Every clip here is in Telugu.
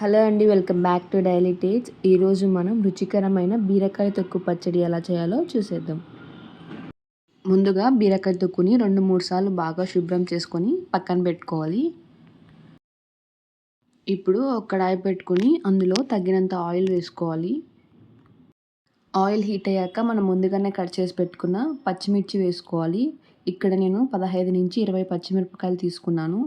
హలో అండి, వెల్కమ్ బ్యాక్ టు డైలీ టేజ్. ఈరోజు మనం రుచికరమైన బీరకాయ తొక్కు పచ్చడి ఎలా చేయాలో చూసేద్దాం. ముందుగా బీరకాయ తొక్కుని 2-3 సార్లు బాగా శుభ్రం చేసుకొని పక్కన పెట్టుకోవాలి. ఇప్పుడు ఒక కడాయి పెట్టుకొని అందులో తగినంత ఆయిల్ వేసుకోవాలి. ఆయిల్ హీట్ అయ్యాక మనం ముందుగానే కట్ చేసి పెట్టుకున్న పచ్చిమిర్చి వేసుకోవాలి. ఇక్కడ నేను 15-20 పచ్చిమిరపకాయలు తీసుకున్నాను.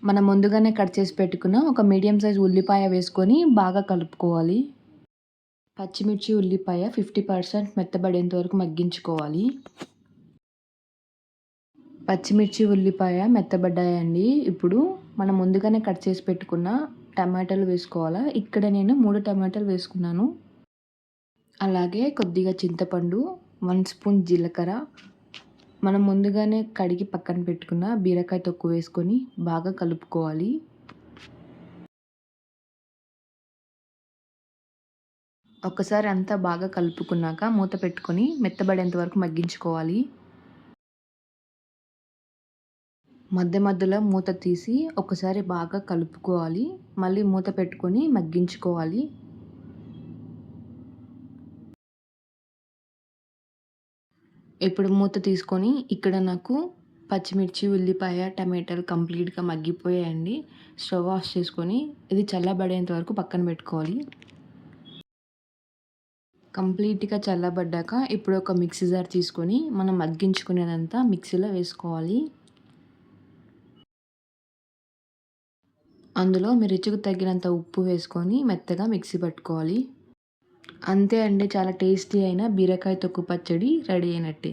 మనం ముందుగానే కట్ చేసి పెట్టుకున్న ఒక మీడియం సైజ్ ఉల్లిపాయ వేసుకొని బాగా కలుపుకోవాలి. పచ్చిమిర్చి ఉల్లిపాయ 50% మెత్తబడేంత వరకు మగ్గించుకోవాలి. పచ్చిమిర్చి ఉల్లిపాయ మెత్తబడ్డాయండి. ఇప్పుడు మనం ముందుగానే కట్ చేసి పెట్టుకున్న టమాటాలు వేసుకోవాలా. ఇక్కడ నేను 3 టమాటాలు వేసుకున్నాను. అలాగే కొద్దిగా చింతపండు, 1 స్పూన్ జీలకర్ర, మనం ముందుగానే కడిగి పక్కన పెట్టుకున్న బీరకాయ తొక్కు వేసుకొని బాగా కలుపుకోవాలి. ఒకసారి అంతా బాగా కలుపుకున్నాక మూత పెట్టుకొని మెత్తబడేంత వరకు మగ్గించుకోవాలి. మధ్య మధ్యలో మూత తీసి ఒకసారి బాగా కలుపుకోవాలి. మళ్ళీ మూత పెట్టుకొని మగ్గించుకోవాలి. ఇప్పుడు మూత తీసుకొని ఇక్కడ నాకు పచ్చిమిర్చి, ఉల్లిపాయ, టమాటాలు కంప్లీట్‌గా మగ్గిపోయాయండి. స్టవ్ ఆఫ్ చేసుకొని ఇది చల్లబడేంత వరకు పక్కన పెట్టుకోవాలి. కంప్లీట్‌గా చల్లబడ్డాక ఇప్పుడు ఒక మిక్సీ జార్ తీసుకొని మనం మగ్గించుకునేదంతా మిక్సీలో వేసుకోవాలి. అందులో మీ రుచికి తగినంత ఉప్పు వేసుకొని మెత్తగా మిక్సీ పట్టుకోవాలి. అంతే అండి, చాలా టేస్టీ అయిన బీరకాయ తొక్కు పచ్చడి రెడీ అయినట్టే.